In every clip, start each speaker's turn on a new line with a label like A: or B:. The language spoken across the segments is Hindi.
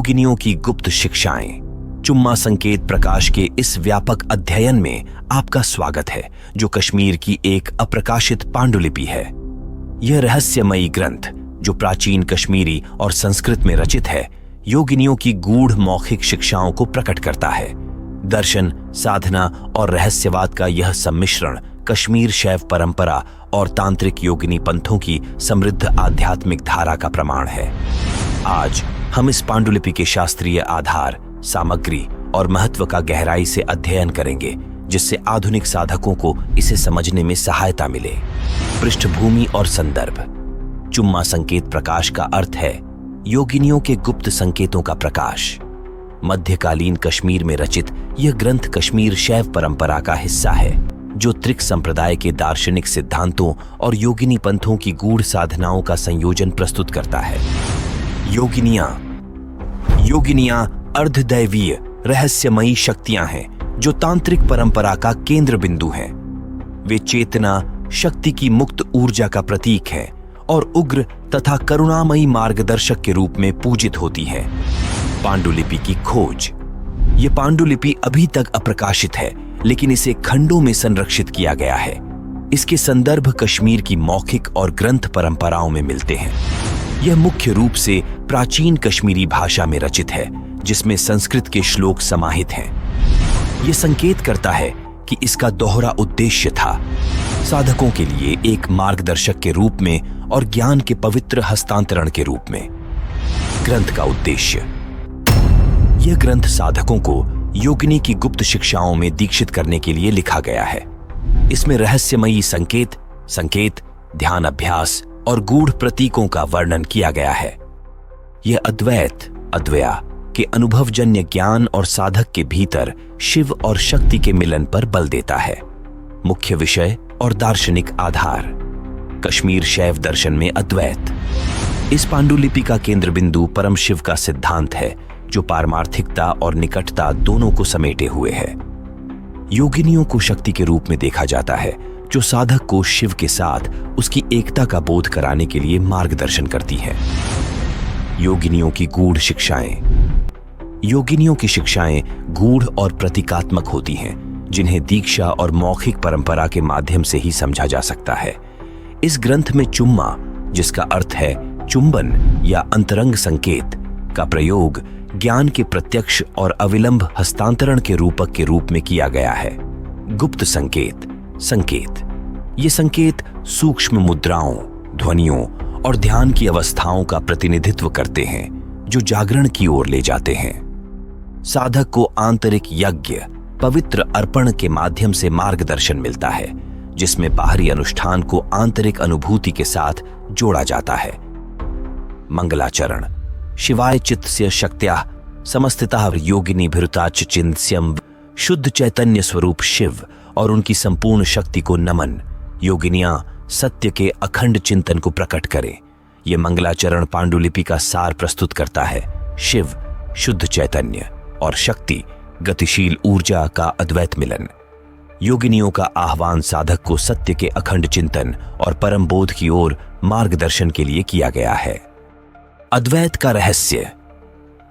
A: योगिनियों की गुप्त शिक्षाएं। चुम्मा संकेत प्रकाश के इस व्यापक अध्ययन में आपका स्वागत है, जो कश्मीर की एक अप्रकाशित पांडुलिपि है। यह रहस्यमयी ग्रंथ, जो प्राचीन कश्मीरी और संस्कृत में रचित है, योगिनियों की गूढ़ मौखिक शिक्षाओं को प्रकट करता है। दर्शन, साधना और रहस्यवाद का यह सम्मिश्रण कश्मीर शैव परंपरा और तांत्रिक योगिनी पंथों की समृद्ध आध्यात्मिक धारा का प्रमाण है। आज हम इस पांडुलिपि के शास्त्रीय आधार, सामग्री और महत्व का गहराई से अध्ययन करेंगे, जिससे आधुनिक साधकों को इसे समझने में सहायता मिले। पृष्ठभूमि और संदर्भ। चुम्मा संकेत प्रकाश का अर्थ है योगिनियों के गुप्त संकेतों का प्रकाश। मध्यकालीन कश्मीर में रचित यह ग्रंथ कश्मीर शैव परंपरा का हिस्सा है, जो त्रिक संप्रदाय के दार्शनिक सिद्धांतों और योगिनी पंथों की गूढ़ साधनाओं का संयोजन प्रस्तुत करता है। योगिनियां अर्धदैवीय रहस्यमयी शक्तियां हैं, जो तांत्रिक परंपरा का केंद्र बिंदु हैं। वे चेतना, शक्ति की मुक्त ऊर्जा का प्रतीक हैं और उग्र तथा करुणामयी मार्गदर्शक के रूप में पूजित होती हैं। पांडुलिपि की खोज। ये पांडुलिपि अभी तक अप्रकाशित है, लेकिन इसे खंडों में संरक्षित किया गया है। इसके संदर्भ कश्मीर की मौखिक और ग्रंथ परंपराओं में मिलते हैं। यह मुख्य रूप से प्राचीन कश्मीरी भाषा में रचित है, जिसमें संस्कृत के श्लोक समाहित हैं। यह संकेत करता है कि इसका दोहरा उद्देश्य था, साधकों के लिए एक मार्गदर्शक के रूप में और ज्ञान के पवित्र हस्तांतरण के रूप में। ग्रंथ का उद्देश्य। यह ग्रंथ साधकों को योगिनी की गुप्त शिक्षाओं में दीक्षित करने के लिए लिखा गया है। इसमें रहस्यमयी संकेत, ध्यान अभ्यास और गूढ़ प्रतीकों का वर्णन किया गया है। यह अद्वया के अनुभवजन्य ज्ञान और साधक के भीतर शिव और शक्ति के मिलन पर बल देता है। मुख्य विषय और दार्शनिक आधार। कश्मीर शैव दर्शन में अद्वैत। इस पांडुलिपि का केंद्र बिंदु परम शिव का सिद्धांत है, जो पारमार्थिकता और निकटता दोनों को समेटे हुए है। योगिनियों को शक्ति के रूप में देखा जाता है, जो साधक को शिव के साथ उसकी एकता का बोध कराने के लिए मार्गदर्शन करती है। योगिनियों की गूढ़ शिक्षाएं। योगिनियों की शिक्षाएं गूढ़ और प्रतीकात्मक होती हैं, जिन्हें दीक्षा और मौखिक परंपरा के माध्यम से ही समझा जा सकता है। इस ग्रंथ में चुम्मा, जिसका अर्थ है चुंबन या अंतरंग संकेत, का प्रयोग ज्ञान के प्रत्यक्ष और अविलंब हस्तांतरण के रूपक के रूप में किया गया है। गुप्त संकेत। ये संकेत सूक्ष्म मुद्राओं, ध्वनियों और ध्यान की अवस्थाओं का प्रतिनिधित्व करते हैं, जो जागरण की ओर ले जाते हैं। साधक को आंतरिक यज्ञ, पवित्र अर्पण के माध्यम से मार्गदर्शन मिलता है, जिसमें बाहरी अनुष्ठान को आंतरिक अनुभूति के साथ जोड़ा जाता है। मंगलाचरण। शिवाय चित्स्य शक्त्या समस्तिता योगिनी भृताच चिंत्यम। शुद्ध चैतन्य स्वरूप शिव और उनकी संपूर्ण शक्ति को नमन। योगिनियां सत्य के अखंड चिंतन को प्रकट करें। यह मंगलाचरण पांडुलिपि का सार प्रस्तुत करता है। शिव शुद्ध चैतन्य और शक्ति गतिशील ऊर्जा का अद्वैत मिलन। योगिनियों का आह्वान साधक को सत्य के अखंड चिंतन और परम बोध की ओर मार्गदर्शन के लिए किया गया है। अद्वैत का रहस्य।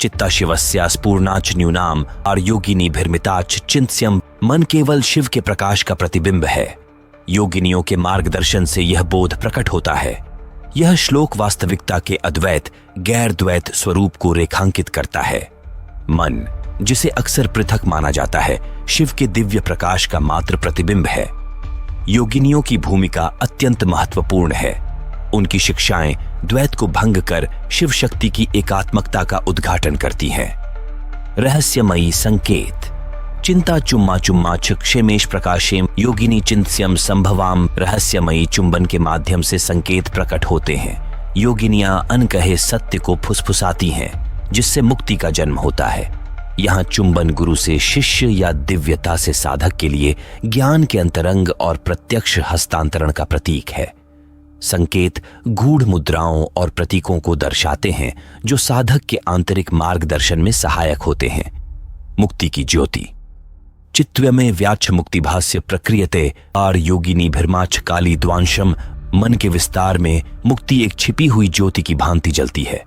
A: चित्ता शिवस्या स्पूर्णाच न्यूनाम और योगिनी भिर्मिताच चिंत्यम। मन केवल शिव के प्रकाश का प्रतिबिंब है। योगिनियों के मार्गदर्शन से यह बोध प्रकट होता है। यह श्लोक वास्तविकता के अद्वैत गैर द्वैत स्वरूप को रेखांकित करता है। मन, जिसे अक्सर पृथक माना जाता है, शिव के दिव्य प्रकाश का मात्र प्रतिबिंब है। योगिनियों की भूमिका अत्यंत महत्वपूर्ण है। उनकी शिक्षाएं द्वैत को भंग कर शिव शक्ति की एकात्मकता का उद्घाटन करती हैं। रहस्यमयी संकेत। चिंता चुम्मा क्षेमेश प्रकाशेम योगिनी चिंत्यम संभवाम। रहस्यमयी चुंबन के माध्यम से संकेत प्रकट होते हैं। योगिनियां अनकहे सत्य को फुसफुसाती हैं, जिससे मुक्ति का जन्म होता है। यहाँ चुंबन गुरु से शिष्य या दिव्यता से साधक के लिए ज्ञान के अंतरंग और प्रत्यक्ष हस्तांतरण का प्रतीक है। संकेत गूढ़ मुद्राओं और प्रतीकों को दर्शाते हैं, जो साधक के आंतरिक मार्गदर्शन में सहायक होते हैं। मुक्ति की ज्योति। चित्तव्यमे व्याच्छ मुक्तिभास्य प्रक्रियते आर योगिनी भिर्माच काली द्वांशम। मन के विस्तार में मुक्ति एक छिपी हुई ज्योति की भांति जलती है।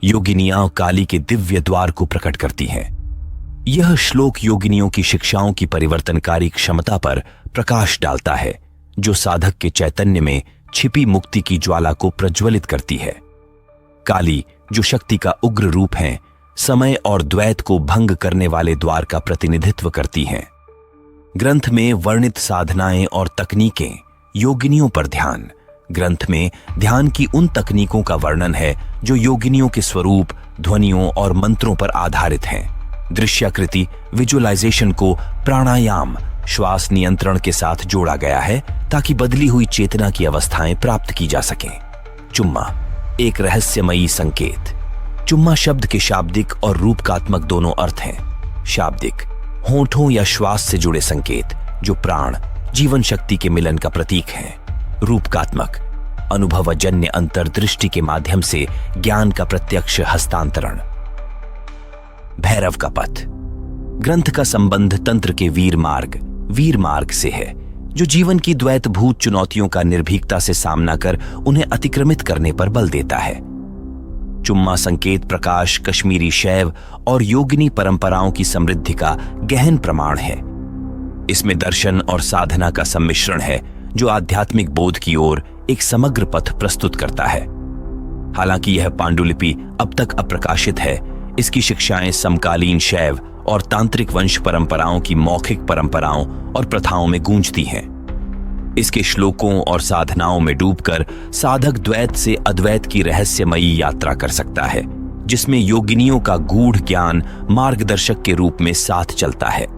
A: योगिनियां काली के दिव्य द्वार को प्रकट करती हैं। यह श्लोक योगिनियों की शिक्षाओं की परिवर्तनकारी क्षमता पर प्रकाश डालता है, जो साधक के चैतन्य में छिपी मुक्ति की ज्वाला को प्रज्वलित करती है। काली, जो शक्ति का उग्र रूप है, समय और द्वैत को भंग करने वाले द्वार का प्रतिनिधित्व करती हैं। ग्रंथ में वर्णित साधनाएं और तकनीकें, योगिनियों पर ध्यान। ग्रंथ में ध्यान की उन तकनीकों का वर्णन है जो योगिनियों के स्वरूप, ध्वनियों और मंत्रों पर आधारित हैं। दृश्याकृति विजुअलाइजेशन को प्राणायाम, श्वास नियंत्रण के साथ जोड़ा गया है ताकि बदली हुई चेतना की अवस्थाएं प्राप्त की जा सकें। चुम्मा, एक रहस्यमयी संकेत। चुम्मा शब्द के शाब्दिक और रूपकात्मक दोनों अर्थ हैं। शाब्दिक, होठों या श्वास से जुड़े संकेत जो प्राण, जीवन शक्ति के मिलन का प्रतीक हैं। रूपकात्मक, अनुभवजन्य अंतर्दृष्टि के माध्यम से ज्ञान का प्रत्यक्ष हस्तांतरण। भैरव का पथ। ग्रंथ का संबंध तंत्र के वीर मार्ग से है, जो जीवन की द्वैतभूत चुनौतियों का निर्भीकता से सामना कर उन्हें अतिक्रमित करने पर बल देता है। चुम्मा संकेत प्रकाश, कश्मीरी शैव और योगिनी परंपराओं की समृद्धि का गहन प्रमाण है। इसमें दर्शन और साधना का सम्मिश्रण है, जो आध्यात्मिक बोध की ओर एक समग्र पथ प्रस्तुत करता है। हालांकि यह पांडुलिपि अब तक अप्रकाशित है, इसकी शिक्षाएं समकालीन शैव और तांत्रिक वंश परंपराओं की मौखिक परंपराओं और प्रथाओं में गूंजती हैं। इसके श्लोकों और साधनाओं में डूबकर साधक द्वैत से अद्वैत की रहस्यमयी यात्रा कर सकता है, जिसमें योगिनियों का गूढ़ ज्ञान मार्गदर्शक के रूप में साथ चलता है।